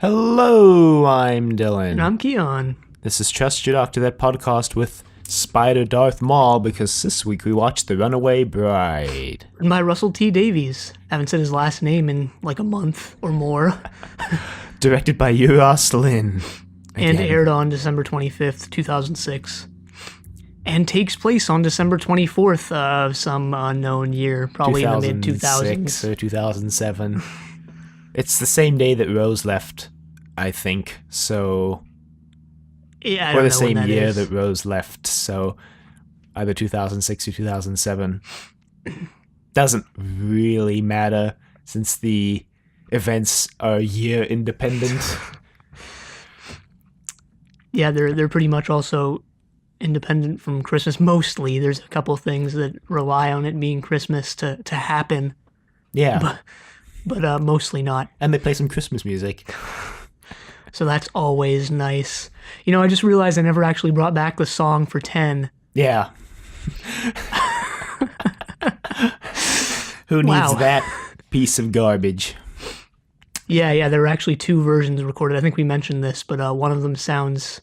Hello, I'm Dylan. And I'm Keon. This is Trust Your Doctor, that podcast with Spider Darth Maul, because this week we watched The Runaway Bride. And by Russell T. Davies. Haven't said his last name in like a month or more. Directed by Euros Lynn. And aired on December 25th, 2006. And takes place on December 24th of some unknown year, probably in the mid-2000s. Or 2007. It's the same day that Rose left, I think, so... Yeah, I don't know or the same when that year is. that Rose left, so either 2006 or 2007. Doesn't really matter, since the events are year independent. Yeah, they're pretty much also independent from Christmas. Mostly, there's a couple things that rely on it being Christmas to happen. Yeah. But mostly not. And they play some Christmas music. So that's always nice. You know, I just realized I never actually brought back the song for 10. Yeah. Who needs Wow. that piece of garbage? Yeah, there were actually two versions recorded. I think we mentioned this, but one of them sounds...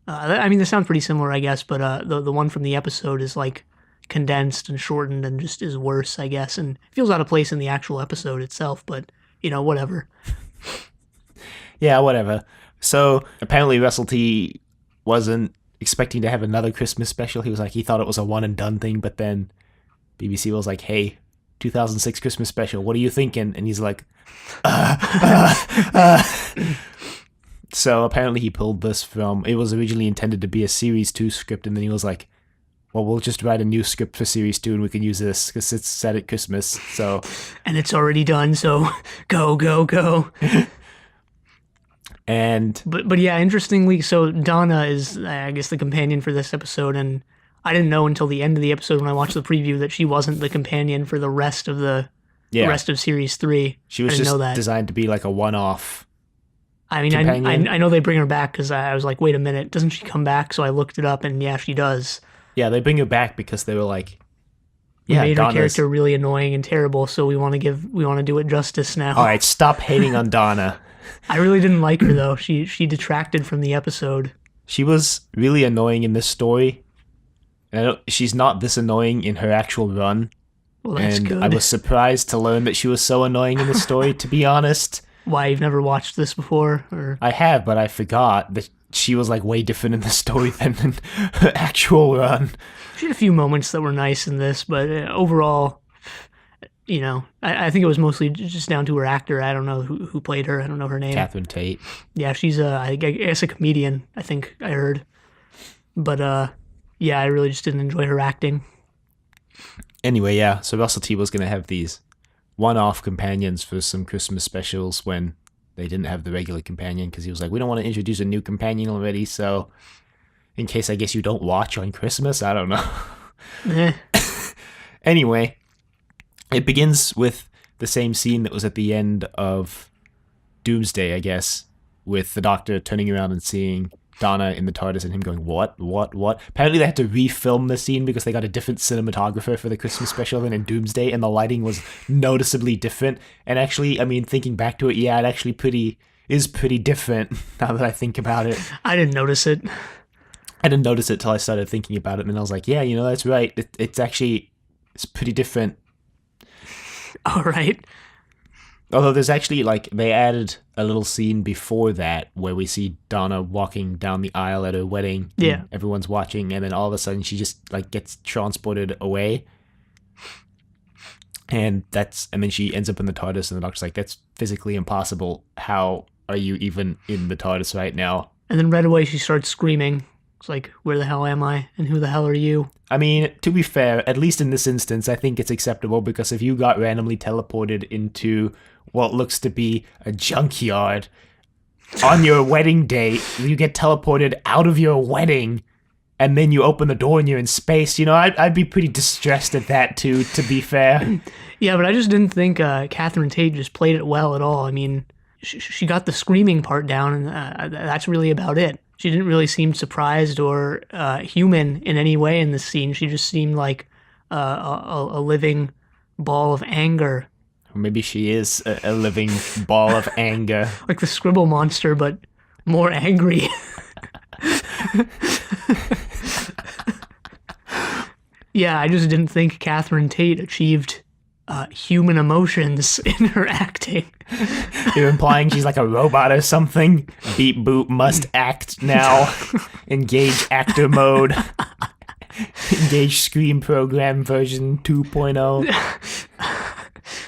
they sound pretty similar, I guess, but the one from the episode is like condensed and shortened and just is worse, I guess, and feels out of place in the actual episode itself, but, you know, whatever. Yeah, whatever. So, apparently Russell T wasn't expecting to have another Christmas special. He was like, he thought it was a one and done thing, but then BBC was like, hey, 2006 Christmas special, what are you thinking? And he's like, So apparently he pulled this from, it was originally intended to be a Series 2 script, and then he was like, well, we'll just write a new script for Series 2 and we can use this because it's set at Christmas, so. And it's already done, so go. And. But yeah, interestingly, so Donna is, I guess, the companion for this episode, and I didn't know until the end of the episode when I watched the preview that she wasn't the companion for the rest of the rest of Series 3. She was just designed to be like a one-off. I mean, I know they bring her back because I was like, wait a minute, doesn't she come back? So I looked it up, and yeah, she does. Yeah, they bring her back because they were like, we made her character really annoying and terrible, so we want to do it justice now. All right, stop hating on Donna. I really didn't like her though. She detracted from the episode. She was really annoying in this story. She's not this annoying in her actual run. Well, that's good. I was surprised to learn that she was so annoying in the story, to be honest. Why, you've never watched this before? Or I have, but I forgot that she was like way different in the story than in her actual run. She had a few moments that were nice in this, but overall, you know, I think it was mostly just down to her actor. I don't know who played her. I don't know her name. Catherine Tate. Yeah, she's I guess a comedian, I think I heard. But yeah, I really just didn't enjoy her acting. Anyway, yeah, so Russell T was going to have these one-off companions for some Christmas specials when they didn't have the regular companion, because he was like, we don't want to introduce a new companion already, so in case I guess you don't watch on Christmas, I don't know. Anyway, it begins with the same scene that was at the end of Doomsday, I guess, with the Doctor turning around and seeing Donna in the TARDIS and him going, what? Apparently they had to refilm the scene because they got a different cinematographer for the Christmas special than in Doomsday, and the lighting was noticeably different. And actually, I mean, thinking back to it, yeah, it actually is pretty different now that I think about it. I didn't notice it. I didn't notice it till I started thinking about it, and then I was like, yeah, you know, that's right. It's pretty different. All right. Although there's actually, like, they added a little scene before that where we see Donna walking down the aisle at her wedding. Yeah. Everyone's watching, and then all of a sudden she just, like, gets transported away. And then she ends up in the TARDIS, and the Doctor's like, that's physically impossible. How are you even in the TARDIS right now? And then right away she starts screaming. It's like, where the hell am I? And who the hell are you? I mean, to be fair, at least in this instance, I think it's acceptable, because if you got randomly teleported into what looks to be a junkyard on your wedding day, you get teleported out of your wedding, and then you open the door and you're in space, you know, I'd be pretty distressed at that too, to be fair. Yeah, but I just didn't think Catherine Tate just played it well at all. I mean, she got the screaming part down, and that's really about it. She didn't really seem surprised or human in any way in this scene. She just seemed like a living ball of anger. Or maybe she is a living ball of anger. Like the Scribble Monster, but more angry. Yeah, I just didn't think Catherine Tate achieved human emotions in her acting. You're implying she's like a robot or something? Beep boop must act now. Engage actor mode. Engage screen program version 2.0.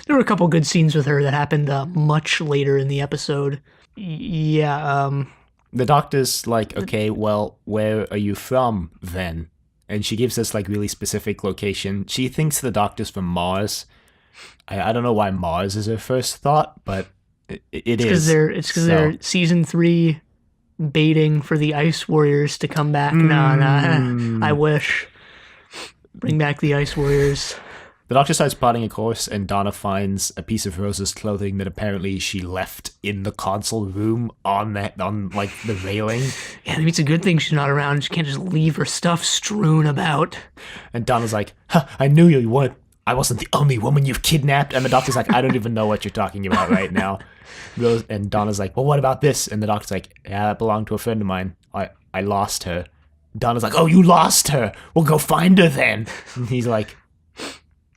There were a couple good scenes with her that happened much later in the episode. Yeah, The doctor's like, okay, well, where are you from then? And she gives us like really specific location. She thinks the doctor's from Mars. I don't know why Mars is her first thought, but it is. It's because they're season 3 baiting for the Ice Warriors to come back. Nah, I wish. Bring back the Ice Warriors. The doctor starts plotting a course, and Donna finds a piece of Rose's clothing that apparently she left in the console room on like the railing. Yeah, maybe it's a good thing she's not around. She can't just leave her stuff strewn about. And Donna's like, huh, I knew you would. I wasn't the only woman you've kidnapped. And the doctor's like, I don't even know what you're talking about right now. And Donna's like, well, what about this? And the doctor's like, yeah, that belonged to a friend of mine. I lost her. Donna's like, oh, you lost her. Well, go find her then. And he's like,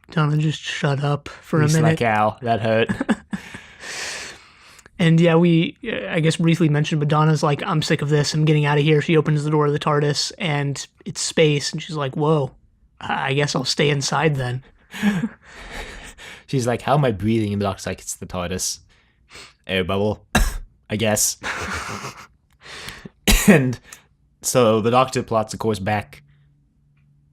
Donna, just shut up for a he's minute. like, ow, that hurt. And yeah, we, I guess, briefly mentioned, but Donna's like, I'm sick of this. I'm getting out of here. She opens the door of the TARDIS, and it's space. And she's like, whoa, I guess I'll stay inside then. She's like, how am I breathing? And the doctor's like, it's the TARDIS. Air bubble, I guess. And so the doctor plots a course back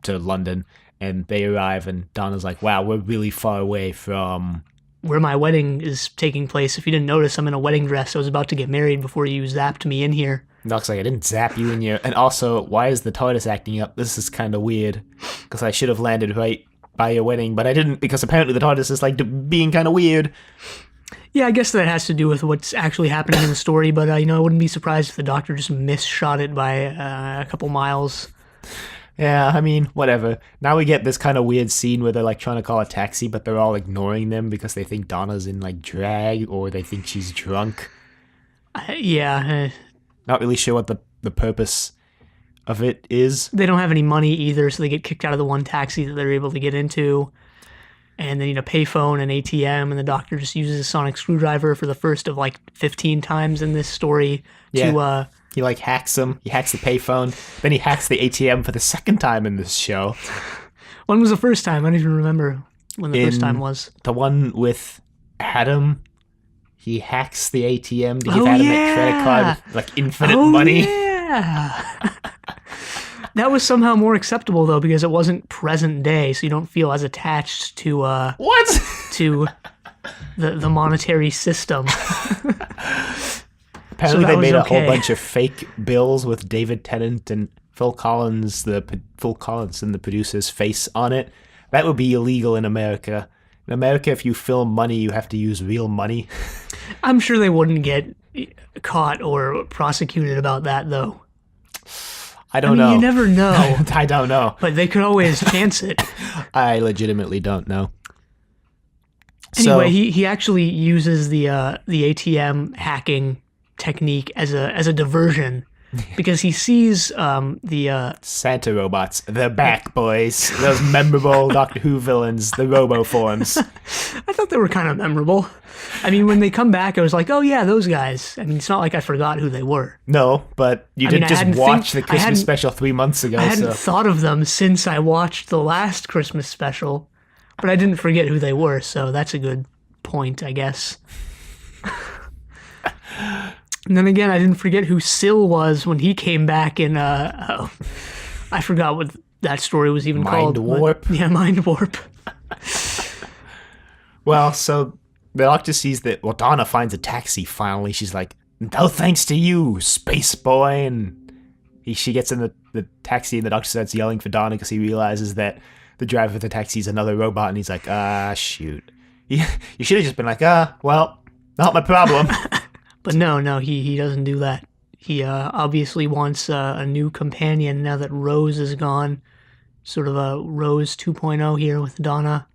to London, and they arrive, and Donna's like, wow, we're really far away from where my wedding is taking place. If you didn't notice, I'm in a wedding dress. I was about to get married before you zapped me in here. Doc's like, I didn't zap you in your... And also, why is the TARDIS acting up? This is kind of weird, because I should have landed right by your wedding, but I didn't, because apparently the TARDIS is like being kind of weird. Yeah, I guess that has to do with what's actually happening in the story, but I wouldn't be surprised if the doctor just misshot it by a couple miles. Yeah, I mean, whatever. Now we get this kind of weird scene where they're like trying to call a taxi, but they're all ignoring them because they think Donna's in like drag, or they think she's drunk. Not really sure what the purpose of it is. They don't have any money either, so they get kicked out of the one taxi that they're able to get into. And they need a payphone and ATM, and the doctor just uses a sonic screwdriver for the first of like 15 times in this story to he like hacks them. He hacks the payphone. Then he hacks the ATM for the second time in this show. When was the first time? I don't even remember when the first time was. The one with Adam. He hacks the ATM to give Adam a credit card with like infinite money. Yeah. That was somehow more acceptable though, because it wasn't present day, so you don't feel as attached to what? to the monetary system. Apparently, they made a whole bunch of fake bills with David Tennant and Phil Collins, and the producer's face on it. That would be illegal in America. In America, if you film money, you have to use real money. I'm sure they wouldn't get caught or prosecuted about that, though. I don't know. You never know. I don't know. But they could always chance it. I legitimately don't know. Anyway, he actually uses the ATM hacking technique as a diversion, because he sees the Santa robots. They're back, boys. Those memorable Doctor Who villains, the Roboforms. I thought they were kind of memorable. I mean, when they come back, I was like, oh yeah, those guys. I mean, it's not like I forgot who they were. No, but you didn't just watch the Christmas special 3 months ago. I hadn't thought of them since I watched the last Christmas special, but I didn't forget who they were, so that's a good point, I guess. And then again, I didn't forget who Syl was when he came back in, I forgot what that story was even called. Mind Warp? Yeah, Mind Warp. Well, so the doctor sees that, well, Donna finds a taxi finally. She's like, no thanks to you, space boy. And she gets in the taxi, and the doctor starts yelling for Donna because he realizes that the driver of the taxi is another robot, and he's like, shoot. You should have just been like, well, not my problem. But no, he doesn't do that. He obviously wants a new companion now that Rose is gone. Sort of a Rose 2.0 here with Donna.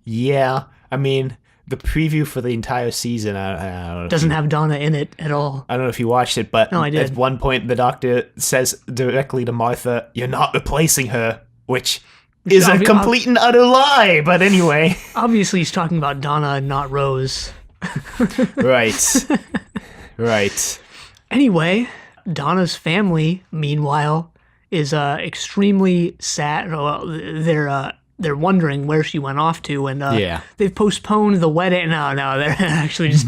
Yeah, I mean, the preview for the entire season, I don't know Doesn't have Donna in it at all. I don't know if you watched it, but No, I did. at one point the doctor says directly to Martha, "You're not replacing her," which is a complete and utter lie. But anyway, Obviously, he's talking about Donna and not Rose. right, right. Anyway, Donna's family, meanwhile, is extremely sad. Well, they're wondering where she went off to, and Yeah. they've postponed the wedding. No, they're actually just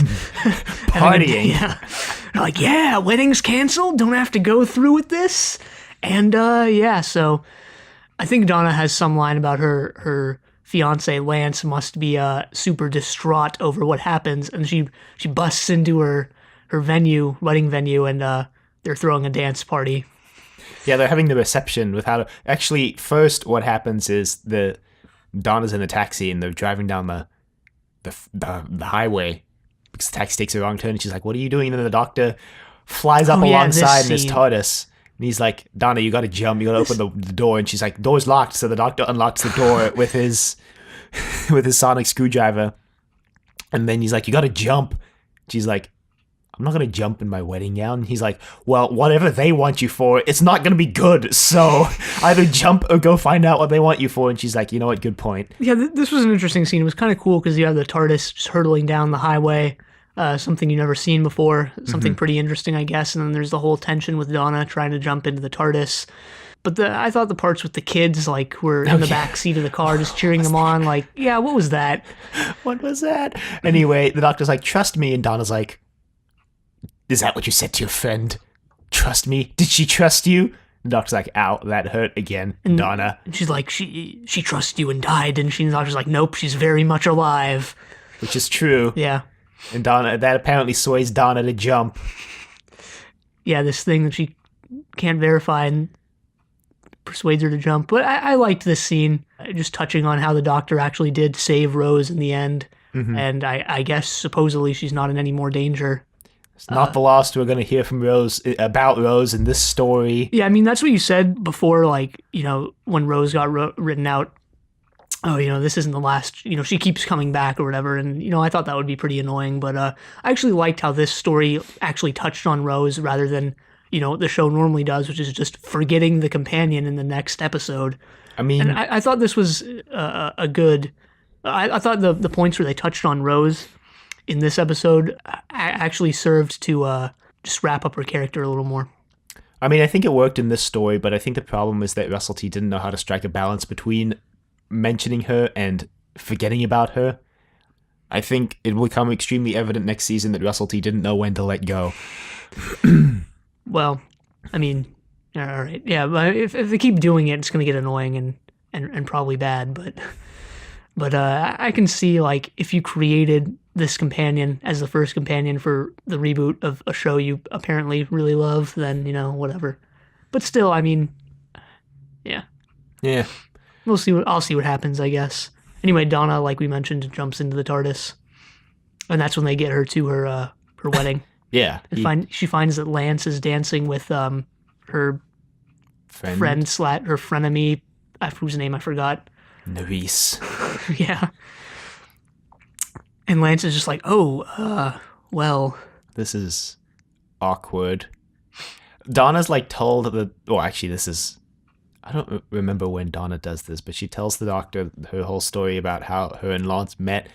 Partying. Yeah, they're like, yeah, wedding's canceled. Don't have to go through with this. And yeah, so I think Donna has some line about her fiance Lance must be super distraught over what happens, and she busts into her wedding venue, and they're throwing a dance party. Yeah, they're having the reception without. Actually, first, what happens is Donna's in a taxi and they're driving down the highway because the taxi takes a wrong turn. And she's like, "What are you doing?" And then the doctor flies up alongside in his TARDIS. And he's like, "Donna, you gotta jump. You gotta open the door." And she's like, "Door's locked." So the doctor unlocks the door with his sonic screwdriver. And then he's like, "You gotta jump." She's like, "I'm not gonna jump in my wedding gown." And he's like, "Well, whatever they want you for, it's not gonna be good. So either jump or go find out what they want you for." And she's like, "You know what? Good point." Yeah, this was an interesting scene. It was kind of cool because you have the TARDIS just hurtling down the highway, something you've never seen before, something pretty interesting, I guess. And then there's the whole tension with Donna trying to jump into the TARDIS. But I thought the parts with the kids, like, were in the back seat of the car, just cheering them on. Like, yeah, what was that? What was that? Anyway, the doctor's like, "Trust me," and Donna's like, "Is that what you said to your friend? Trust me? Did she trust you?" The doctor's like, "Ow, that hurt again, Donna." And she's like, she trusts you and died, didn't she? And the doctor's like, "Nope, she's very much alive." Which is true. Yeah. And Donna, that apparently sways Donna to jump. Yeah, this thing that she can't verify and persuades her to jump. But I liked this scene, just touching on how the doctor actually did save Rose in the end. And I guess supposedly she's not in any more danger. It's not the last we're going to hear from Rose about Rose in this story. Yeah, I mean, that's what you said before, like, when Rose got written out. Oh, this isn't the last, she keeps coming back or whatever. And, I thought that would be pretty annoying. But I actually liked how this story actually touched on Rose rather than, what the show normally does, which is just forgetting the companion in the next episode. I mean, and I thought this was a good. I thought the points where they touched on Rose in this episode actually served to just wrap up her character a little more. I mean, I think it worked in this story, but I think the problem is that Russell T didn't know how to strike a balance between mentioning her and forgetting about her. I think it will become extremely evident next season that Russell T didn't know when to let go. Well, I mean, all right, yeah, but if they keep doing it, it's going to get annoying and probably bad. But I can see, like, if you created this companion as the first companion for the reboot of a show you apparently really love, then, whatever. But still, I mean, yeah. Yeah. I'll see what happens, I guess. Anyway, Donna, like we mentioned, jumps into the TARDIS. And that's when they get her to her wedding. Yeah. She finds that Lance is dancing with her friend her frenemy, whose name I forgot. Davies. Yeah. And Lance is just like, well. This is awkward. Donna's like told this is, I don't remember when Donna does this, but she tells the doctor her whole story about how her and Lance met.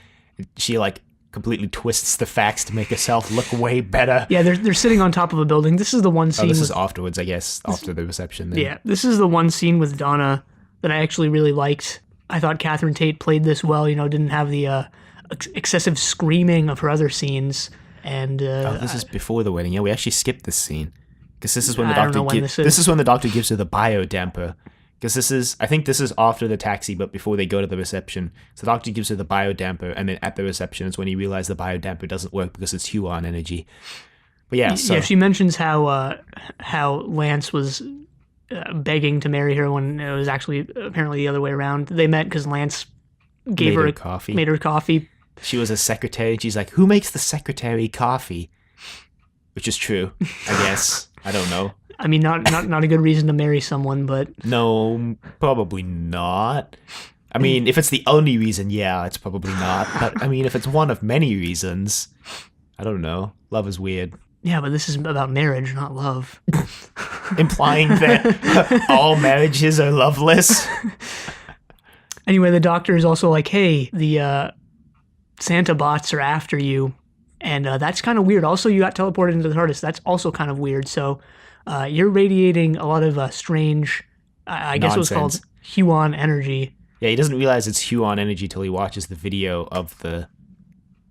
She like completely twists the facts to make herself look way better. Yeah, they're sitting on top of a building. This is the one scene. This is afterwards, I guess, after the reception. Then. Yeah, this is the one scene with Donna that I actually really liked. I thought Catherine Tate played this well. Didn't have the excessive screaming of her other scenes. And this is before the wedding. Yeah, we actually skipped this scene because this is when the I don't know when doctor this is when the doctor gives her the biodamper. Because I think this is after the taxi, but before they go to the reception. So the doctor gives her the biodamper, and then at the reception is when he realizes the biodamper doesn't work because it's Huon energy. But yeah, so... Yeah, she mentions how Lance was begging to marry her when it was actually apparently the other way around. They met because Lance made her coffee. She was a secretary, and she's like, "Who makes the secretary coffee?" Which is true, I guess. I don't know. I mean, not a good reason to marry someone, but... No, probably not. I mean, if it's the only reason, yeah, it's probably not. But I mean, if it's one of many reasons, I don't know. Love is weird. Yeah, but this is about marriage, not love. Implying that all marriages are loveless. Anyway, the doctor is also like, hey, the Santa bots are after you. And that's kind of weird. Also, you got teleported into the TARDIS. That's also kind of weird. So you're radiating a lot of strange, I guess it was called Huon energy. Yeah, he doesn't realize it's Huon energy till he watches the video of the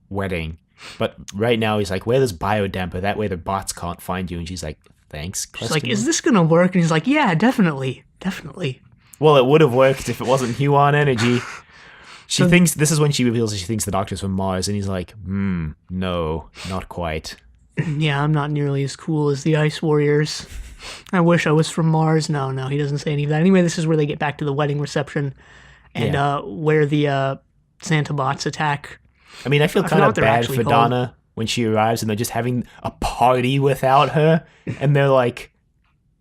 wedding. But right now he's like, wear this biodamper. That way the bots can't find you. And she's like, thanks. She's like, is this going to work? And he's like, yeah, definitely. Definitely. Well, it would have worked if it wasn't Huon energy. She thinks, this is when she reveals that she thinks the doctor's from Mars. And he's like, no, not quite. Yeah, I'm not nearly as cool as the Ice Warriors. I wish I was from Mars. No, he doesn't say any of that. Anyway, this is where they get back to the wedding reception. And where the Santa bots attack. I mean, I feel kind of bad for Donna when she arrives and they're just having a party without her. And they're like,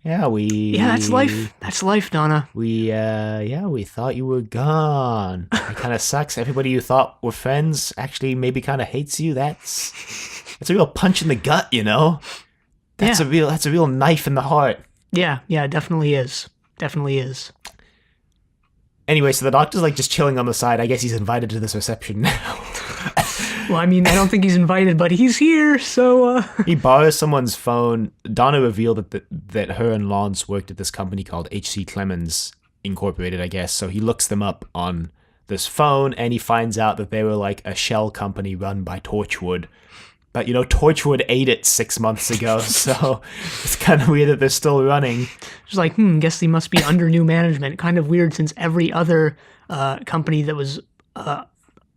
yeah, that's life. That's life, Donna. We thought you were gone. It kind of sucks. Everybody you thought were friends actually maybe kind of hates you. That's a real punch in the gut, you know? That's a real knife in the heart. Yeah, it definitely is. Definitely is. Anyway, so the doctor's like just chilling on the side. I guess he's invited to this reception now. Well, I mean, I don't think he's invited, but he's here, so... He borrows someone's phone. Donna revealed that her and Lance worked at this company called H.C. Clemens Incorporated, I guess. So he looks them up on this phone, and he finds out that they were like a shell company run by Torchwood. But, Torchwood ate it 6 months ago, so it's kind of weird that they're still running. It's like, guess they must be under new management. Kind of weird since every other company that was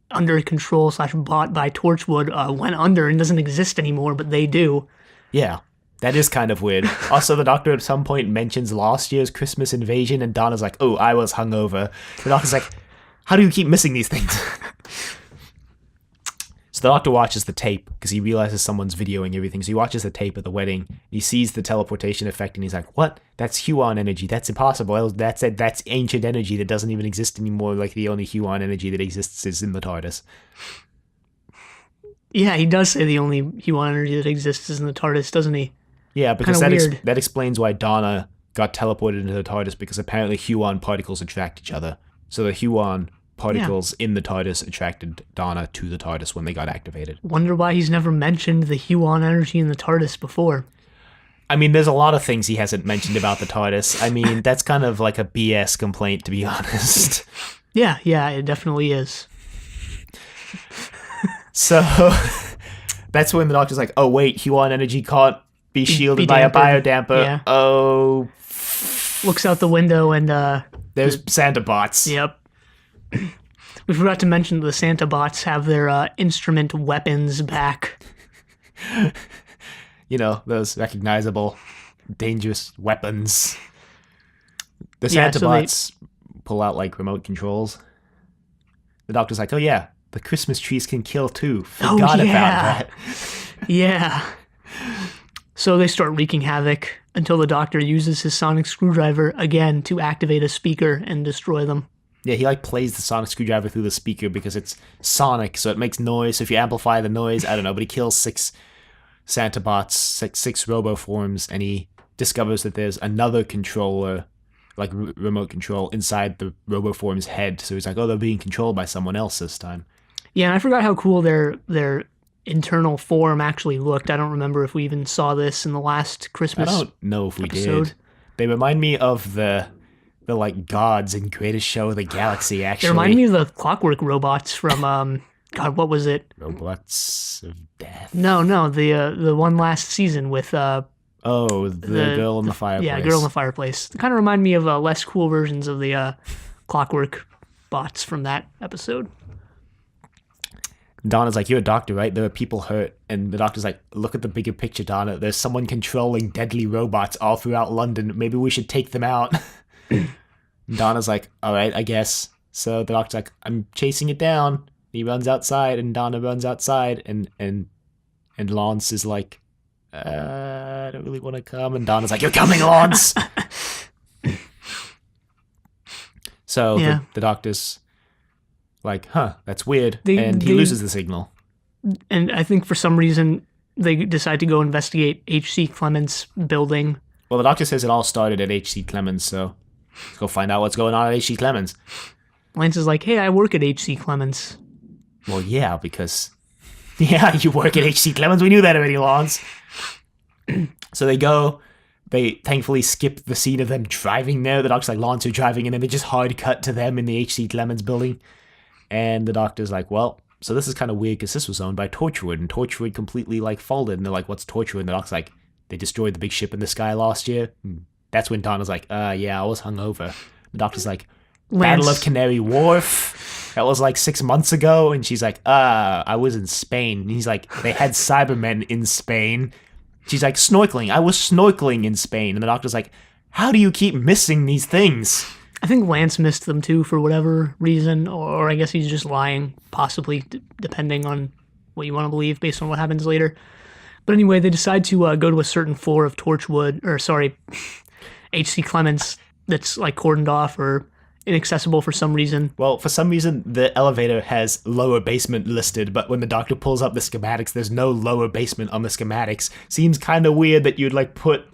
under control / bought by Torchwood went under and doesn't exist anymore, but they do. Yeah, that is kind of weird. Also, the doctor at some point mentions last year's Christmas invasion, and Donna's like, oh, I was hungover. The doctor's like, how do you keep missing these things? So the doctor watches the tape because he realizes someone's videoing everything. So he watches the tape of the wedding. He sees the teleportation effect and he's like, what? That's Huon energy. That's impossible. That's ancient energy that doesn't even exist anymore. Like the only Huon energy that exists is in the TARDIS. Yeah, he does say the only Huon energy that exists is in the TARDIS, doesn't he? Yeah, because that explains why Donna got teleported into the TARDIS, because apparently Huon particles attract each other. So the Huon particles in the TARDIS attracted Donna to the TARDIS when they got activated. Wonder why he's never mentioned the Huon energy in the TARDIS before. I mean, there's a lot of things he hasn't mentioned about the TARDIS. I mean, that's kind of like a BS complaint, to be honest. Yeah, it definitely is. So, that's when the doctor's like, oh wait, Huon energy can't be shielded by a biodamper. Yeah. Oh. Looks out the window and there's Santa bots. Yep. We forgot to mention the Santa bots have their instrument weapons back. Those recognizable, dangerous weapons. The Santa bots pull out, like, remote controls. The doctor's like, oh yeah, the Christmas trees can kill too. Forgot about that. Yeah. So they start wreaking havoc until the doctor uses his sonic screwdriver again to activate a speaker and destroy them. Yeah, he plays the sonic screwdriver through the speaker because it's sonic, so it makes noise. So if you amplify the noise, I don't know, but he kills 6 Santa bots, 6 robo forms, and he discovers that there's another controller, like remote control, inside the robo form's head. So he's like, oh, they're being controlled by someone else this time. Yeah, and I forgot how cool their internal form actually looked. I don't remember if we even saw this in the last Christmas episode. I don't know if we did. They remind me of the like gods in Greatest Show of the Galaxy, actually. They remind me of the Clockwork robots from God, what was it? Robots of Death. No, the one last season with the girl in the fireplace. Yeah, girl in the fireplace. They kind of remind me of less cool versions of the Clockwork bots from that episode. Donna's like, you're a doctor, right? There are people hurt. And the doctor's like, look at the bigger picture, Donna. There's someone controlling deadly robots all throughout London. Maybe we should take them out. Donna's like, all right, I guess. So the doctor's like, I'm chasing it down. He runs outside, and Donna runs outside, and Lance is like, I don't really want to come. And Donna's like, you're coming, Lance. So the doctor's like, huh, that's weird. They- and he they- loses the signal. And I think for some reason they decide to go investigate H.C. Clements' building. Well, the doctor says it all started at H.C. Clemens, so let's go find out what's going on at H.C. Clemens. Lance is like, hey, I work at H.C. Clements. Well, yeah, because... Yeah, you work at H.C. Clemens. We knew that already, Lawrence. So they thankfully skip the scene of them driving there. The doctor's like, Lawrence, you're driving, and then they just hard cut to them in the H.C. Clemens building. And the doctor's like, well, so this is kind of weird because this was owned by Torchwood, and Torchwood completely, like, folded. And they're like, what's Torchwood? And the doctor's like, they destroyed the big ship in the sky last year. And that's when Donna's like, yeah, I was hungover. The doctor's like, Battle of Canary Wharf. That was like 6 months ago. And she's like, I was in Spain. And he's like, they had Cybermen in Spain. She's like, snorkeling. I was snorkeling in Spain. And the doctor's like, how do you keep missing these things? I think Lance missed them too for whatever reason, or I guess he's just lying, possibly, depending on what you want to believe based on what happens later. But anyway, they decide to go to a certain floor of H.C. Clements that's like cordoned off or inaccessible for some reason. Well, for some reason, the elevator has lower basement listed, but when the doctor pulls up the schematics, there's no lower basement on the schematics. Seems kind of weird that you'd like put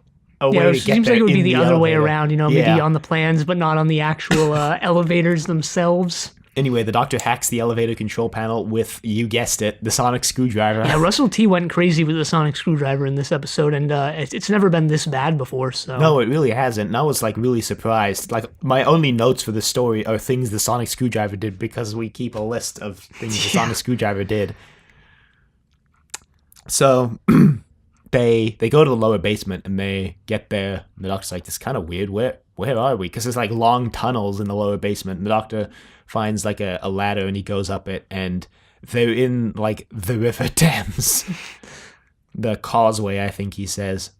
a way to get there. It seems like it would be the other way around, maybe Yeah. on the plans, but not on the actual elevators themselves. Anyway, the doctor hacks the elevator control panel with, you guessed it, the sonic screwdriver. Yeah, Russell T went crazy with the sonic screwdriver in this episode, and it's never been this bad before, so... No, it really hasn't. And I was, like, really surprised. Like, my only notes for this story are things the sonic screwdriver did, because we keep a list of things the sonic screwdriver did. So, they go to the lower basement, and they get there, and the doctor's like, this is kind of weird. Where are we? Because there's, like, long tunnels in the lower basement, and the doctor finds, like, a ladder, and he goes up it, and they're in, like, the River Thames. The causeway, I think he says.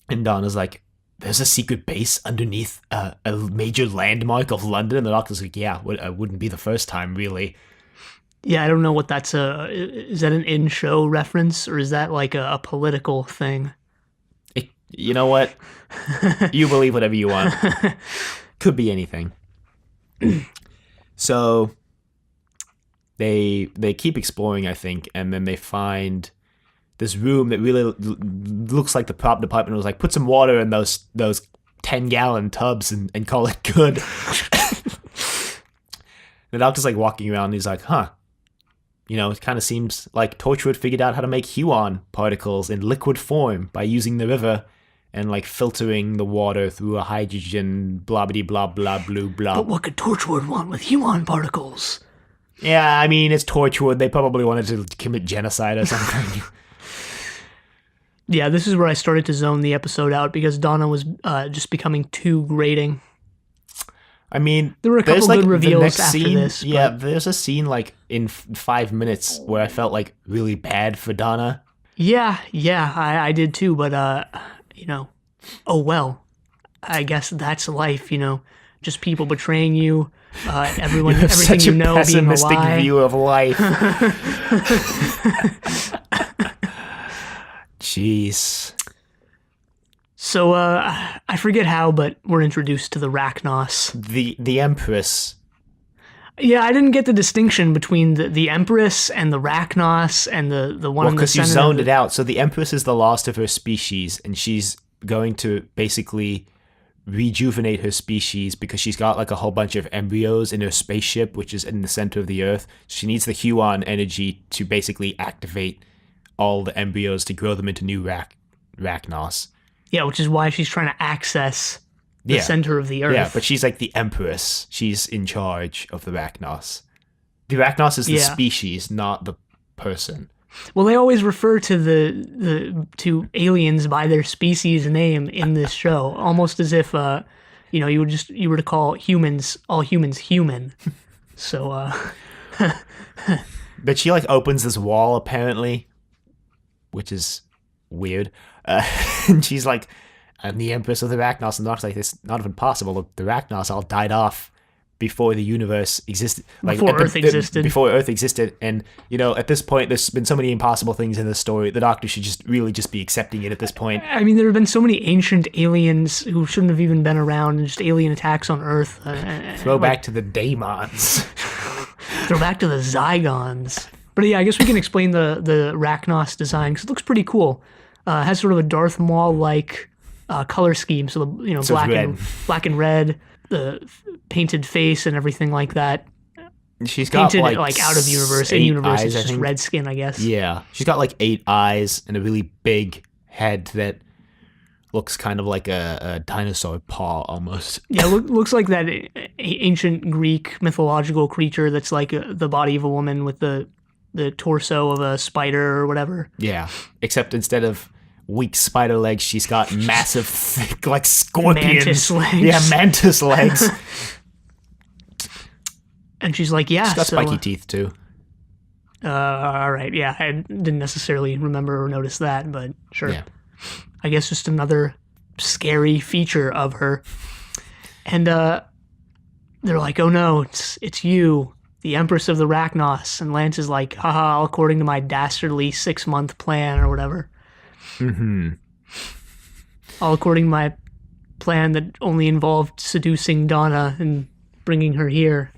And Donna's like, there's a secret base underneath a major landmark of London. And the doctor's like, yeah, it wouldn't be the first time, really. Yeah, I don't know what that's is that an in-show reference, or is that like a political thing? You know what? You believe whatever you want. Could be anything. So they keep exploring, I think, and then they find this room that really looks like the prop department was like, put some water in those 10-gallon tubs and call it good. The doctor's like walking around and he's like, huh. You know, it kind of seems like Torchwood figured out how to make Huon particles in liquid form by using the river and like filtering the water through a hydrogen blah-biddy blah blah blue blah. But what could Torchwood want with Huon particles? Yeah, I mean, it's Torchwood. They probably wanted to commit genocide or something. Yeah, this is where I started to zone the episode out because Donna was just becoming too grating. I mean, there were a couple like, good reveals after scene, this. Yeah, there's a scene like in 5 minutes where I felt like really bad for Donna. Yeah, I did too, but you know, oh well. I guess that's life, you know. Just people betraying you, everyone, you have everything such you know a being a pessimistic lie. view of life. Jeez. So I forget how, but we're introduced to the Rachnos. The Empress. Yeah, I didn't get the distinction between the Empress and the Rachnos and the one. Well, in the because you center zoned it out. So the Empress is the last of her species, and she's going to basically rejuvenate her species because she's got like a whole bunch of embryos in her spaceship, which is in the center of the Earth. She needs the Huon energy to basically activate all the embryos to grow them into new Rachnos. Yeah, which is why she's trying to access the center of the Earth. Yeah, but she's like the Empress. She's in charge of the Rachnos. The Rachnos is the species, not the person. Well, they always refer to to aliens by their species name in this show, almost as if you know, you were to call all humans human. So but she like opens this wall apparently, which is weird. And she's like, I'm the Empress of the Rachnos, and the doctor's like, it's not even possible. The Rachnos all died off before the universe existed. Like, before Earth existed. Before Earth existed. And, you know, at this point, there's been so many impossible things in this story. The doctor should just be accepting it at this point. I mean, there have been so many ancient aliens who shouldn't have even been around, and just alien attacks on Earth. Throw back to the Daemons. Throw back to the Zygons. But yeah, I guess we can explain the Rachnos design because it looks pretty cool. It has sort of a Darth Maul-like color scheme, so the So black and red, the painted face and everything like that. She's got Painted like out of universe. In universe, eyes, it's just red skin, I guess. Yeah, she's got like 8 eyes and a really big head that looks kind of like a dinosaur paw almost. Yeah, looks like that ancient Greek mythological creature that's like the body of a woman with the torso of a spider or whatever. Yeah, except instead of weak spider legs, she's got massive, thick, like scorpions. Mantis legs. Yeah, mantis legs. And she's like, yeah. She's got spiky teeth too. All right, yeah, I didn't necessarily remember or notice that, but sure. Yeah. I guess just another scary feature of her. And they're like, oh no, it's you, the Empress of the Rachnos. And Lance is like, haha, all according to my dastardly 6-month plan or whatever. Mm-hmm. All according to my plan that only involved seducing Donna and bringing her here.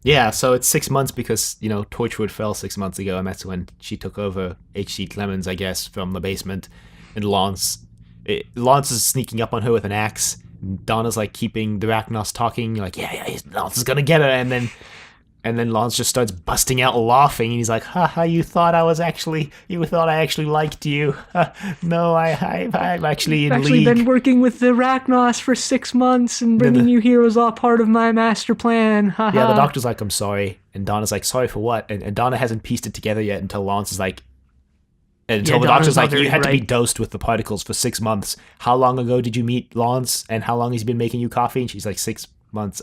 Yeah, so it's 6 months because, Torchwood fell 6 months ago, and that's when she took over H.C. Clemens, I guess, from the basement. And Lance is sneaking up on her with an axe. And Donna's like keeping the Rachnos talking, like, yeah, Lance is gonna get her. And then Lance just starts busting out laughing, and he's like, haha, you thought I actually liked you. No, I'm actually in Actually league. been working with the Rachnos for 6 months, and bringing you here was all part of my master plan. Haha. Yeah, the doctor's like, I'm sorry. And Donna's like, sorry for what? And Donna hasn't pieced it together yet until Lance is like, the doctor's like, you had to be dosed with the particles for 6 months. How long ago did you meet Lance? And how long has he been making you coffee? And she's like, 6 months.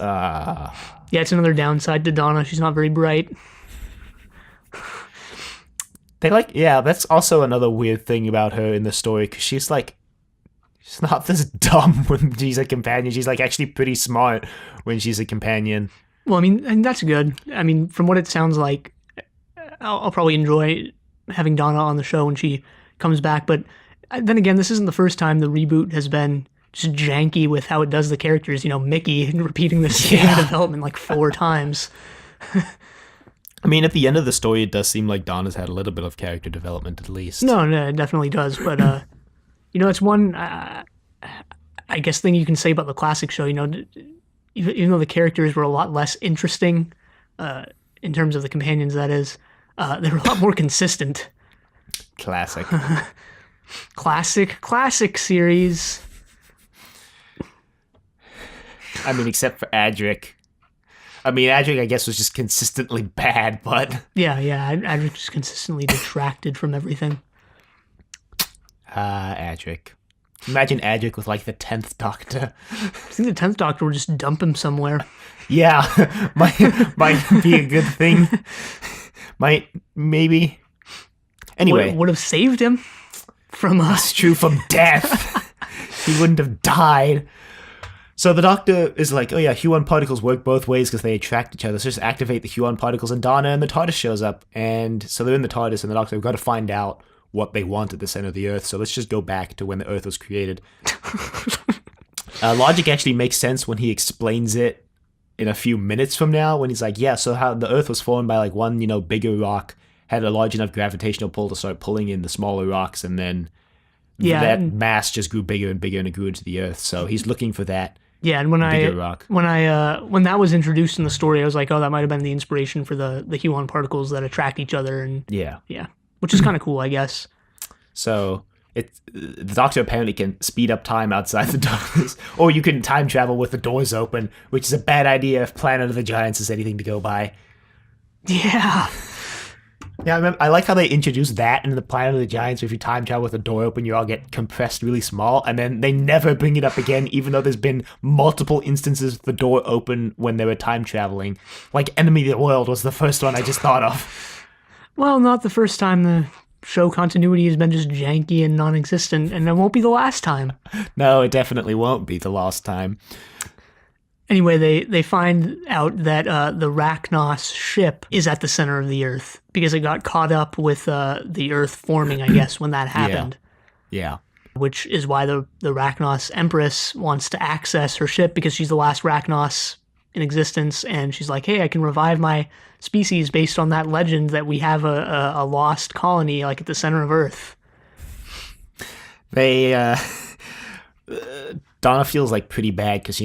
Yeah, it's another downside to Donna. She's not very bright. That's also another weird thing about her in the story, because she's not this dumb when she's a companion. She's like actually pretty smart when she's a companion. Well, I mean, and that's good. I mean, from what it sounds like, I'll probably enjoy having Donna on the show when she comes back. But then again, this isn't the first time the reboot has been just janky with how it does the characters. Mickey repeating the same development like 4 times. I mean, at the end of the story, it does seem like Donna's had a little bit of character development at least. No, it definitely does. But, it's one, I guess, thing you can say about the classic show. Even though the characters were a lot less interesting in terms of the companions, that is, they were a lot more consistent. Classic. Classic series. I mean, except for Adric. I mean, Adric, I guess, was just consistently bad, but... Yeah, Adric just consistently detracted from everything. Adric. Imagine Adric with, like, the 10th Doctor. I think the 10th Doctor would just dump him somewhere. Yeah, might be a good thing. Maybe. Anyway. Would have saved him from It's true, from death. He wouldn't have died. So the Doctor is like, oh yeah, Huon particles work both ways because they attract each other. So just activate the Huon particles, and Donna and the TARDIS shows up. And so they're in the TARDIS, and the Doctor, we've got to find out what they want at the center of the Earth. So let's just go back to when the Earth was created. Logic actually makes sense when he explains it in a few minutes from now, when he's like, yeah, so how the Earth was formed by like one, bigger rock, had a large enough gravitational pull to start pulling in the smaller rocks, and then that mass just grew bigger and bigger, and it grew into the Earth. So he's looking for that. Yeah, and when that was introduced in the story, I was like, oh, that might have been the inspiration for the Huon particles that attract each other, and yeah, which is kind of cool, I guess. So the Doctor apparently can speed up time outside the doors, or you can time travel with the doors open, which is a bad idea if Planet of the Giants is anything to go by. Yeah. Yeah, I like how they introduced that in the Planet of the Giants. If you time travel with the door open, you all get compressed really small, and then they never bring it up again, even though there's been multiple instances of the door open when they were time traveling. Like Enemy of the World was the first one I just thought of. Well, not the first time. The show continuity has been just janky and non-existent, and it won't be the last time. No, it definitely won't be the last time. Anyway, they find out that the Rachnos ship is at the center of the Earth because it got caught up with the Earth forming, I guess, when that happened. Yeah. Which is why the Rachnos Empress wants to access her ship, because she's the last Rachnos in existence, and she's like, hey, I can revive my species based on that legend that we have a lost colony like at the center of Earth. They Donna feels like pretty bad because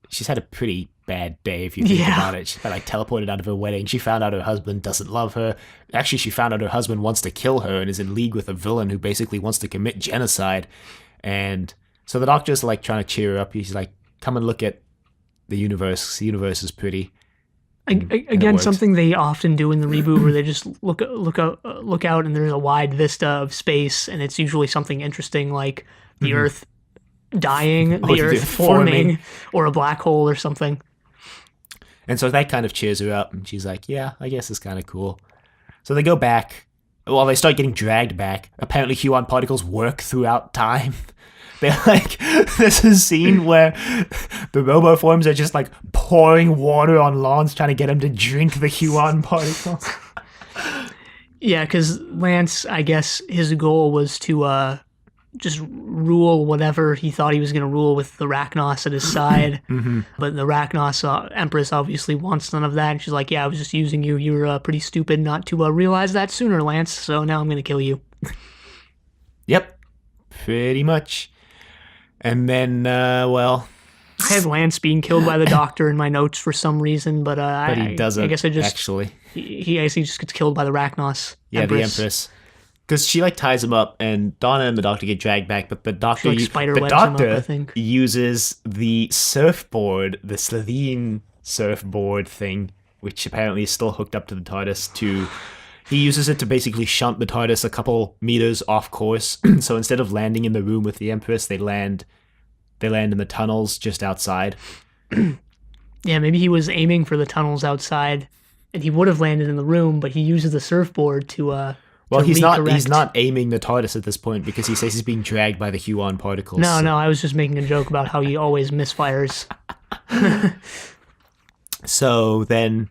she's had a pretty bad day if you think about it. She got like teleported out of her wedding. She found out her husband doesn't love her. Actually, she found out her husband wants to kill her and is in league with a villain who basically wants to commit genocide. And so the doctor's like trying to cheer her up. He's like, come and look at the universe. The universe is pretty. Again, something they often do in the reboot where they just look out and there's a wide vista of space, and it's usually something interesting like the Earth dying, the Earth forming, or a black hole or something. And so that kind of cheers her up, and she's like, yeah, I guess it's kind of cool. So they go back. Well, they start getting dragged back. Apparently, Huon particles work throughout time. They're like, there's a scene where the roboforms are just like pouring water on Lance, trying to get him to drink the Huon particles. Yeah, because Lance, I guess his goal was to just rule whatever he thought he was going to rule with the Rachnos at his side. But the Rachnos Empress obviously wants none of that. And she's like, yeah, I was just using you. You were pretty stupid not to realize that sooner, Lance. So now I'm going to kill you. Yep, pretty much. And then, well... I have Lance being killed by the Doctor in my notes for some reason, but he doesn't, I guess I just... actually. He just gets killed by the Rachnos Yeah, the Empress. Because she like ties him up, and Donna and the Doctor get dragged back, but the Doctor, him up, I think. uses the surfboard, the Slovene surfboard thing, which apparently is still hooked up to the TARDIS. He uses it to basically shunt the TARDIS a couple meters off course. So instead of landing in the room with the Empress, they land in the tunnels just outside. Yeah, maybe he was aiming for the tunnels outside, and he would have landed in the room, but he uses the surfboard to. Well, he's not aiming the TARDIS at this point because he says he's being dragged by the Huon particles. No, I was just making a joke about how he always misfires. So then,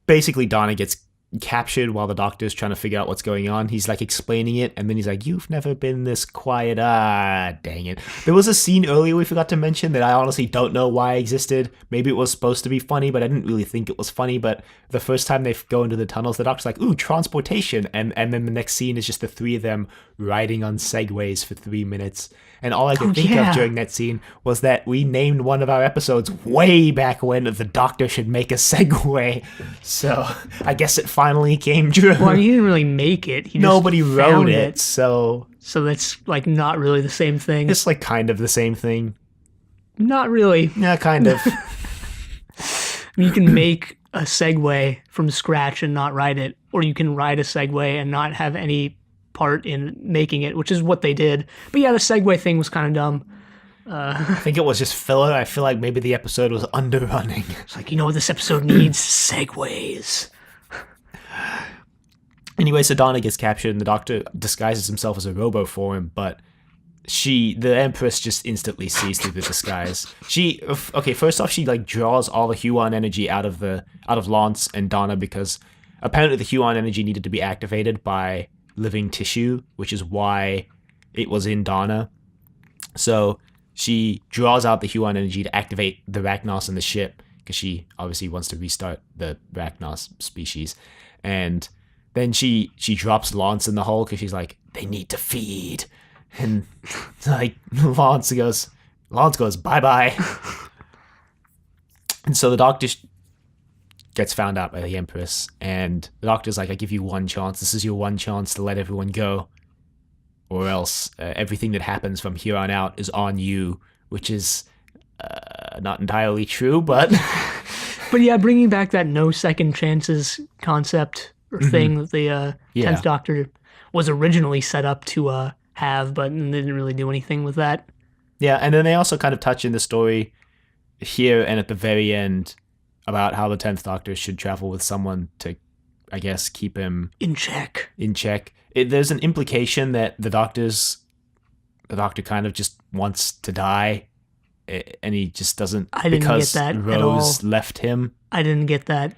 basically, Donna gets captured while the Doctor's trying to figure out what's going on. He's like explaining it, and then he's like, you've never been this quiet. Dang it. There was a scene earlier we forgot to mention that I honestly don't know why existed. Maybe it was supposed to be funny, but I didn't really think it was funny. But the first time they go into the tunnels, the Doctor's like, ooh, transportation. And then the next scene is just the three of them riding on segways for 3 minutes. And all I could think of during that scene was that we named one of our episodes way back when the Doctor should make a Segway. So I guess it finally came true. Well, he didn't really make it. Nobody wrote it, so that's like not really the same thing. It's like kind of the same thing. Not really. Yeah, kind of. You can make a Segway from scratch and not ride it, or you can ride a Segway and not have any part in making it, which is what they did. But yeah, the Segway thing was kind of dumb. I think it was just filler. I feel like maybe the episode was underrunning. It's like, you know what this episode needs? Segways. Anyway, so Donna gets captured and the Doctor disguises himself as a robo form, but the Empress just instantly sees through the disguise. First off, she like draws all the Huon energy out of Lance and Donna because apparently the Huon energy needed to be activated by living tissue, which is why it was in Donna. So she draws out the Huon energy to activate the Rachnos in the ship because she obviously wants to restart the Rachnos species. And then she drops Lance in the hole because she's like, they need to feed. And like Lance goes, bye-bye. And so the Doctor gets found out by the Empress, and the Doctor's like, I give you one chance. This is your one chance to let everyone go, or else everything that happens from here on out is on you, which is not entirely true, but... But yeah, bringing back that no second chances concept or thing that the 10th Doctor was originally set up to have, but they didn't really do anything with that. Yeah, and then they also kind of touch in the story here and at the very end about how the 10th Doctor should travel with someone to, I guess, keep him... in check. There's an implication that the Doctor kind of just wants to die, and he just doesn't... I didn't get that Rose at all. left him. I didn't get that.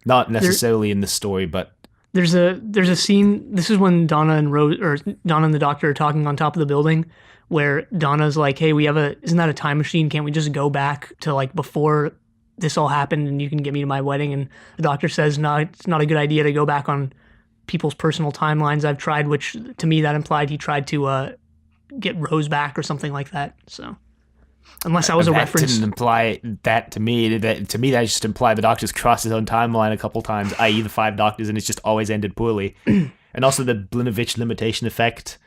Not necessarily in the story, but... There's a scene, this is when Donna and the Doctor are talking on top of the building, where Donna's like, hey, isn't that a time machine? Can't we just go back to like before this all happened and you can get me to my wedding? And the doctor says, no, it's not a good idea to go back on people's personal timelines. I've tried, which to me that implied he tried to get Rose back or something like that. So unless that was a reference. That didn't imply that to me. That just implied the Doctor's crossed his own timeline a couple times, i.e. the 5 Doctors, and it's just always ended poorly. And also the Blinovitch limitation effect.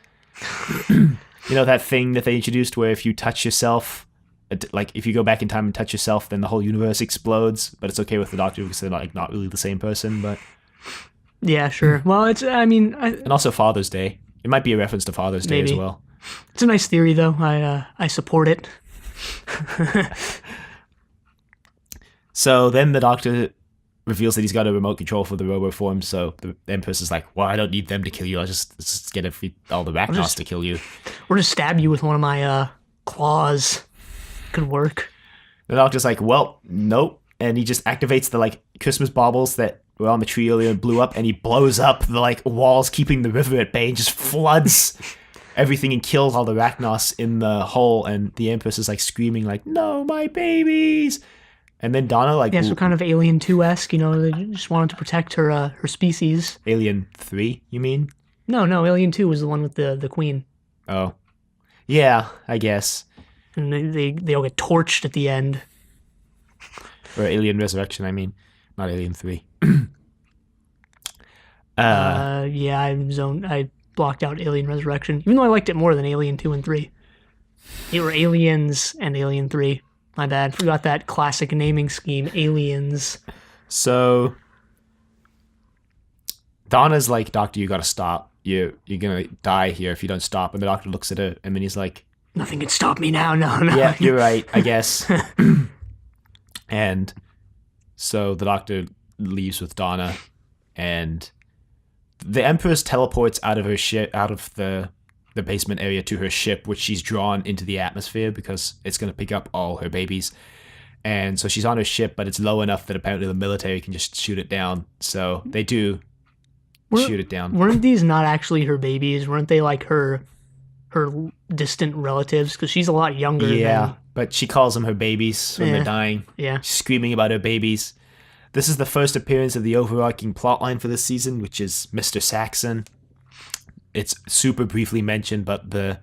You know that thing that they introduced where if you touch yourself, like if you go back in time and touch yourself, then the whole universe explodes. But it's okay with the Doctor because they're like not really the same person. But yeah, sure. Well, and also Father's Day. It might be a reference to Father's Day as well. It's a nice theory, though. I support it. So then the Doctor reveals that he's got a remote control for the roboform. So the Empress is like, "Well, I don't need them to kill you. I'll just get all the Rachnos to kill you, or just stab you with one of my claws. Could work." The Doctor's like, "Well, nope," and he just activates the like Christmas baubles that were on the tree earlier and blew up, and he blows up the like walls keeping the river at bay and just floods everything and kills all the Rachnos in the hole. And the Empress is like screaming like, "No, my babies!" And then Donna like, yeah, so kind of Alien 2-esque, you know, they just wanted to protect her species. Alien 3, you mean? No, Alien 2 was the one with the queen. Oh, yeah, I guess. And they all get torched at the end. Or Alien Resurrection, I mean, not Alien 3. Yeah, I blocked out Alien Resurrection, even though I liked it more than Alien 2 and 3. They were Aliens and Alien 3. My bad. Forgot that classic naming scheme, Aliens. So Donna's like, "Doctor, you gotta stop. You're gonna die here if you don't stop." And the Doctor looks at her, and then he's like, "Nothing can stop me now." No. "Yeah, you're right, I guess." And so the Doctor leaves with Donna, and the Empress teleports out of her ship, out of the basement area to her ship, which she's drawn into the atmosphere because it's going to pick up all her babies. And so she's on her ship, but it's low enough that apparently the military can just shoot it down. So they do shoot it down. Weren't these not actually her babies? Weren't they like her distant relatives? Because she's a lot younger. Yeah, but she calls them her babies when they're dying. Yeah. She's screaming about her babies. This is the first appearance of the overarching plotline for this season, which is Mr. Saxon. It's super briefly mentioned, but the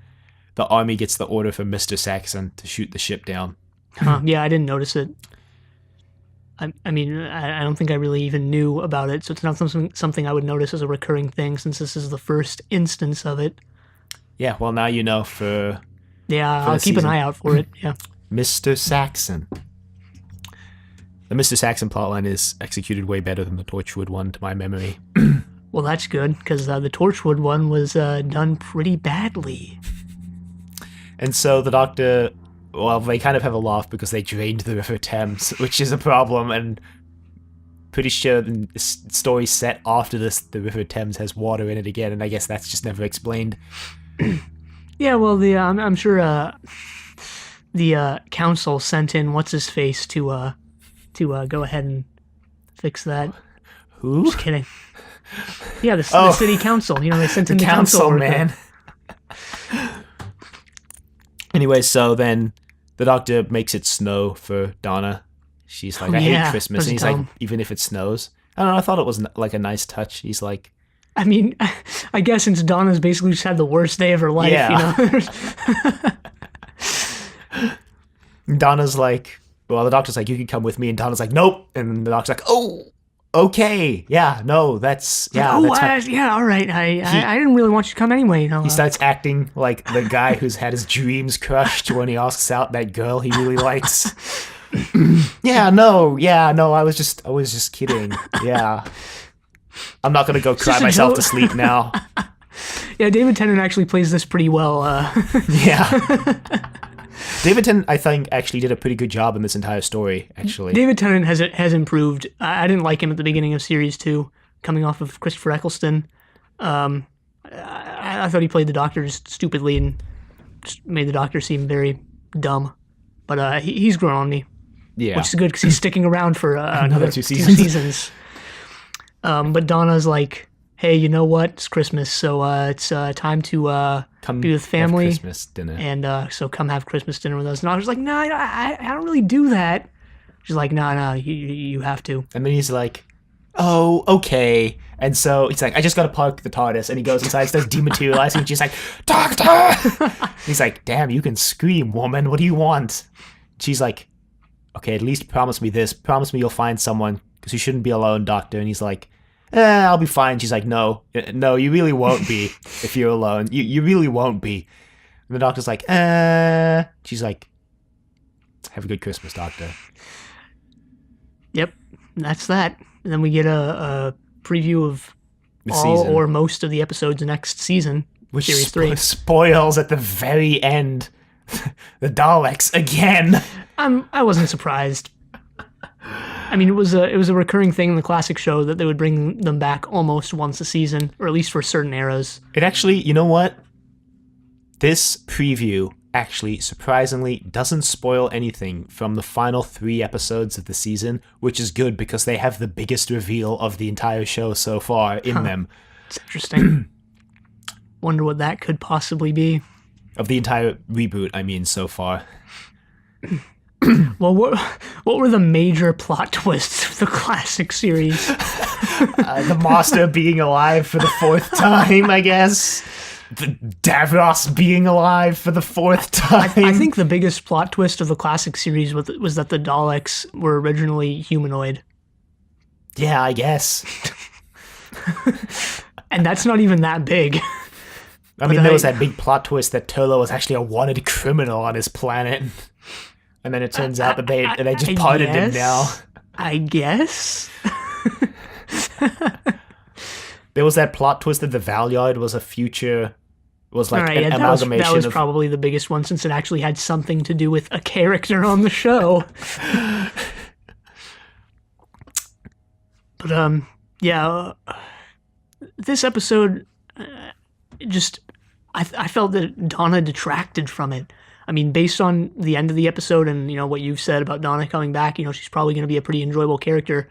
army gets the order from Mr. Saxon to shoot the ship down. Yeah, I didn't notice it. I mean, I don't think I really even knew about it, so it's not something I would notice as a recurring thing since this is the first instance of it. Yeah, well, now you know for... Yeah, I'll keep an eye out for it, yeah. Mr. Saxon. The Mr. Saxon plotline is executed way better than the Torchwood one, to my memory. Well, that's good, because the Torchwood one was done pretty badly. And so the Doctor, well, they kind of have a laugh because they drained the River Thames, which is a problem, and pretty sure the story set after this, the River Thames has water in it again, and I guess that's just never explained. Yeah, well, I'm sure the council sent in what's-his-face to go ahead and fix that. Who? Just kidding. Yeah, the city council. You know, they sent in the council man. Anyway, so then the Doctor makes it snow for Donna. She's like, I hate Christmas. And he's like, even if it snows. I don't know, I thought it was like a nice touch. He's like... I mean, I guess since Donna's basically just had the worst day of her life, you know? Donna's like... Well, the Doctor's like, you can come with me. And Donna's like, nope. And the Doctor's like, oh... Okay, yeah, no, that's... Yeah, yeah, all right. I didn't really want you to come anyway. You know, he starts acting like the guy who's had his dreams crushed when he asks out that girl he really likes. No, I was just kidding. Yeah. I'm not going to go cry myself to sleep now. Yeah, David Tennant actually plays this pretty well. Yeah. David Tennant, I think, actually did a pretty good job in this entire story, actually. David Tennant has improved. I didn't like him at the beginning of Series 2, coming off of Christopher Eccleston. I thought he played the Doctor just stupidly and just made the Doctor seem very dumb. But he's grown on me. Yeah. Which is good because he's sticking around for another 2 seasons. But Donna's like, hey, you know what? It's Christmas, so it's time to Come be with have family, Christmas dinner. and so come have Christmas dinner with us. And I was like, no, I don't really do that. She's like, no, you have to. And then he's like, oh, okay. And so he's like, I just gotta park the TARDIS. And he goes inside, starts dematerializing, and she's like, Doctor! He's like, damn, you can scream, woman. What do you want? She's like, okay, at least promise me this. Promise me you'll find someone, because you shouldn't be alone, Doctor. And he's like, I'll be fine. She's like, no, you really won't be if you're alone. You really won't be. And the Doctor's like, She's like, have a good Christmas, Doctor. Yep, that's that. And then we get a preview of The all season. or most of the episodes next season, Which series 3. spoils at the very end. The Daleks again. I wasn't surprised. I mean, it was a recurring thing in the classic show that they would bring them back almost once a season, or at least for certain eras. It actually, you know what? This preview actually surprisingly doesn't spoil anything from the final 3 episodes of the season, which is good because they have the biggest reveal of the entire show so far in them. It's interesting. Wonder what that could possibly be. Of the entire reboot, I mean, so far. Well, what were the major plot twists of the classic series? The Master being alive for the 4th time, I guess. The Davros being alive for the 4th time. I think the biggest plot twist of the classic series was that the Daleks were originally humanoid. Yeah, I guess. And that's not even that big. I mean, there was that big plot twist that Turlo was actually a wanted criminal on his planet. And then it turns out that they just pardoned him now. I guess. There was that plot twist that the Valyard was a future... was like All right, an that amalgamation was of... probably the biggest one since it actually had something to do with a character on the show. But yeah, this episode I felt that Donna detracted from it. I mean, based on the end of the episode and what you've said about Donna coming back, she's probably going to be a pretty enjoyable character.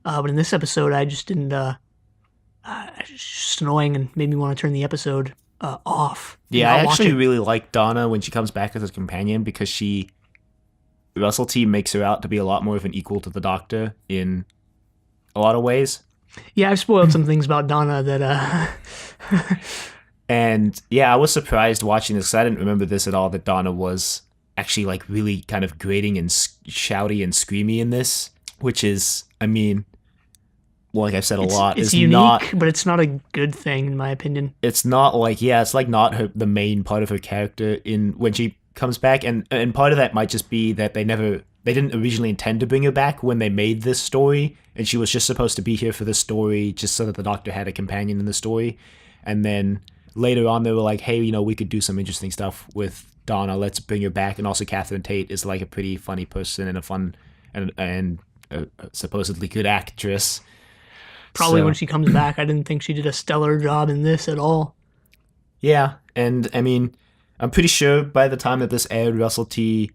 But in this episode, I just didn't. It's just annoying and made me want to turn the episode off. Yeah, I Not watch actually it. really like Donna when she comes back as a companion because Russell T makes her out to be a lot more of an equal to the Doctor in a lot of ways. Yeah, I've spoiled some things about Donna that. And yeah, I was surprised watching this because I didn't remember this at all, that Donna was actually like really kind of grating and shouty and screamy in this, which is, I mean, like I've said a lot, It's is unique, not... but it's not a good thing in my opinion. It's not like, yeah, it's like not the main part of her character in when she comes back, and part of that might just be that they didn't originally intend to bring her back when they made this story, and she was just supposed to be here for the story just so that the Doctor had a companion in the story. And then later on they were like, hey, we could do some interesting stuff with Donna, let's bring her back. And also Catherine Tate is like a pretty funny person and a fun and supposedly good actress. Probably So- when she comes back, I didn't think she did a stellar job in this at all. Yeah, and I mean, I'm pretty sure by the time that this aired, Russell T...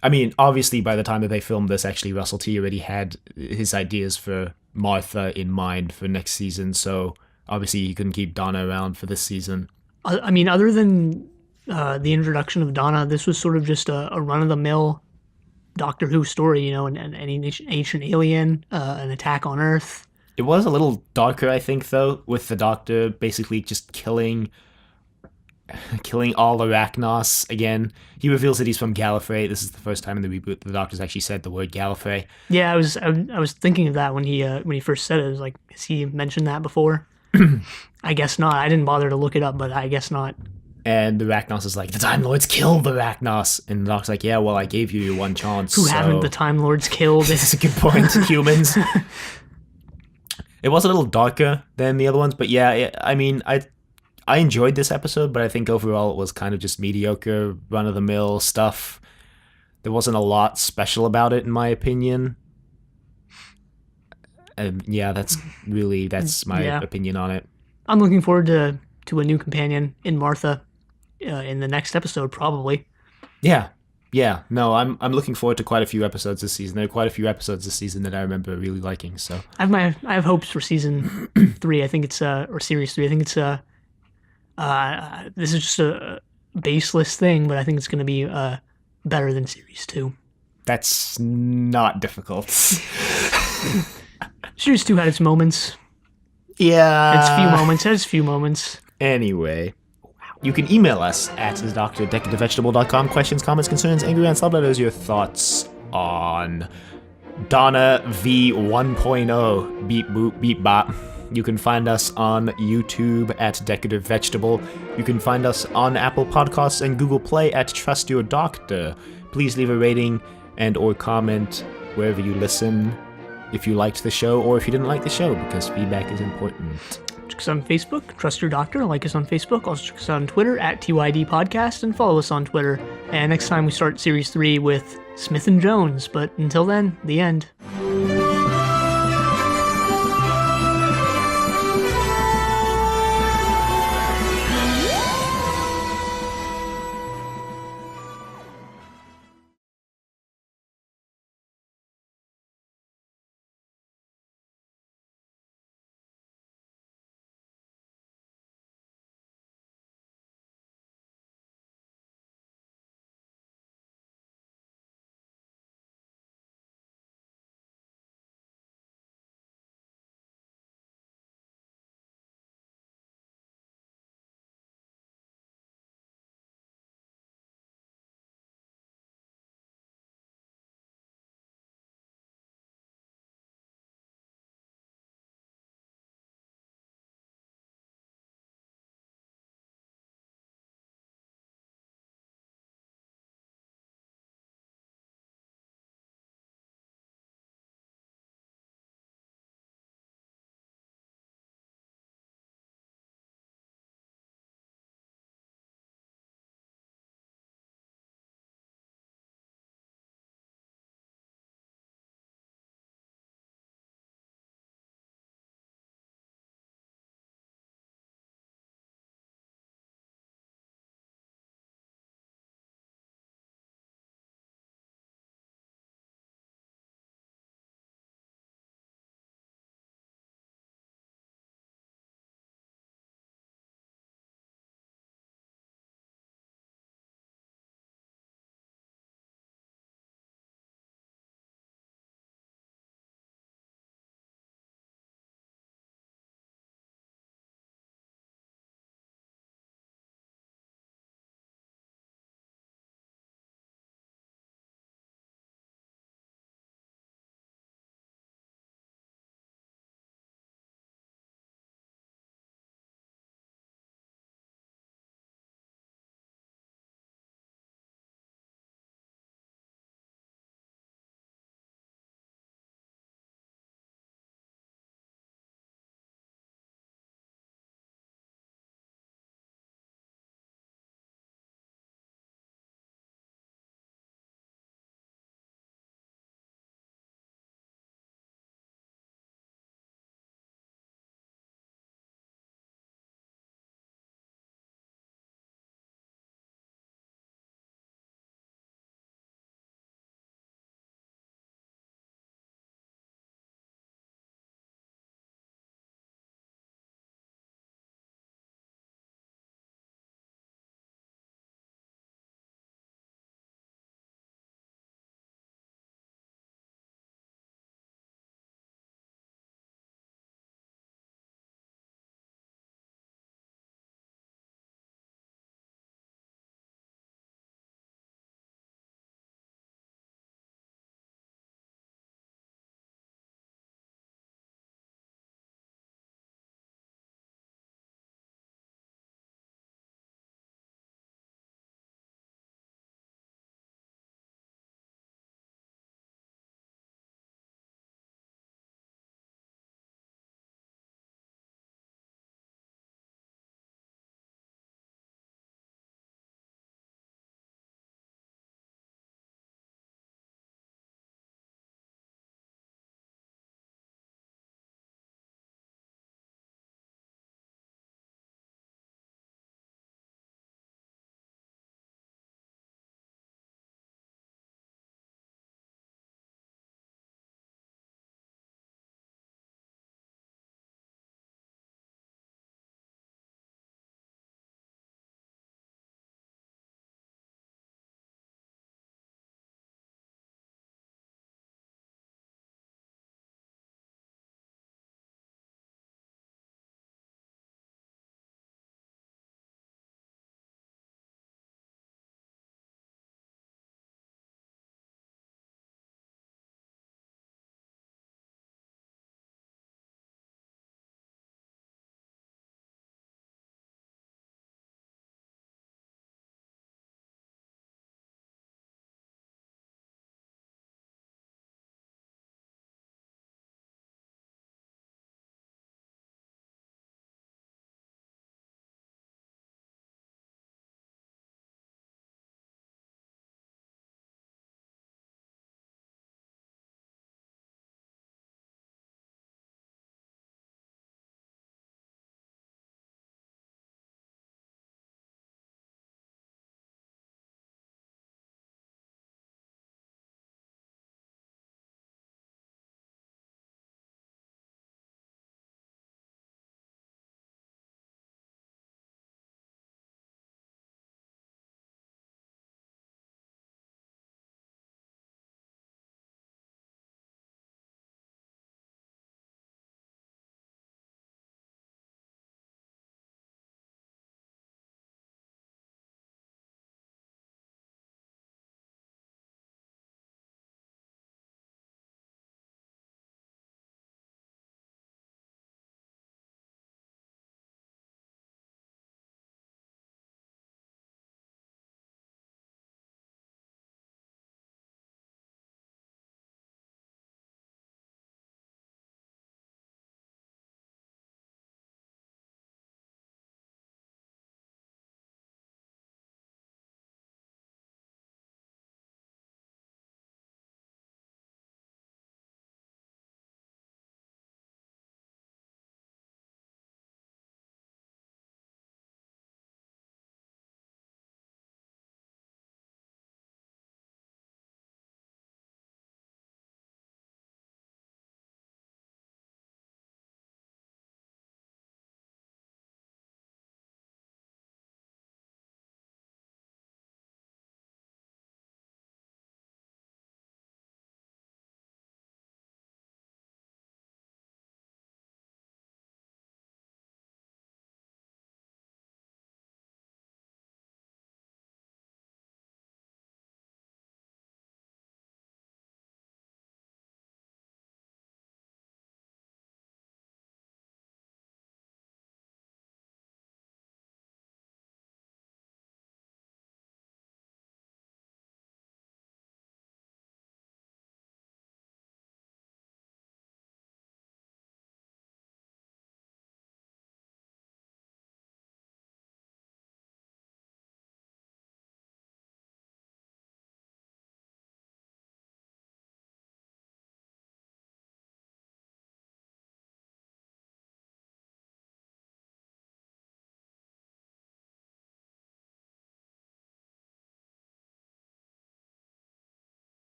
I mean, obviously by the time that they filmed this, actually, Russell T already had his ideas for Martha in mind for next season, so obviously he couldn't keep Donna around for this season. I mean, other than the introduction of Donna, this was sort of just a run-of-the-mill Doctor Who story, an ancient alien, an attack on Earth. It was a little darker, I think, though, with the Doctor basically just killing all Arachnos again. He reveals that he's from Gallifrey. This is the first time in the reboot the Doctor's actually said the word Gallifrey. Yeah, I was thinking of that when he first said it. I was like, has he mentioned that before? I guess not. I didn't bother to look it up, but I guess not. And the Arachnos is like, the Time Lords killed the Arachnos. And the Doctor's like, yeah, well, I gave you your one chance. Who so... haven't the Time Lords killed? This is a good point, humans. It was a little darker than the other ones, but yeah, I mean, I enjoyed this episode, but I think overall it was kind of just mediocre, run-of-the-mill stuff. There wasn't a lot special about it, in my opinion. And yeah, that's my opinion on it. I'm looking forward to a new companion in Martha in the next episode, probably. Yeah, Yeah, no, I'm looking forward to quite a few episodes this season. There are quite a few episodes this season that I remember really liking. So I have hopes for season 3. I think it's or series 3. I think it's this is just a baseless thing, but I think it's going to be better than series 2. that's not difficult. Series 2 had its moments. Yeah. Its few moments. Had its few moments. Anyway, you can email us at thedoctor@decorativevegetable.com. Questions, comments, concerns, angry rants, love letters, your thoughts on Donna V 1.0. Beep boop beep bop. You can find us on YouTube at Decorative Vegetable. You can find us on Apple Podcasts and Google Play at Trust Your Doctor. Please leave a rating and or comment wherever you listen if you liked the show or if you didn't like the show, because feedback is important. Check us on Facebook, Trust Your Doctor. Like us on Facebook. Also check us on Twitter at TYD Podcast and follow us on Twitter. And next time we start Series 3 with Smith and Jones. But until then, the end.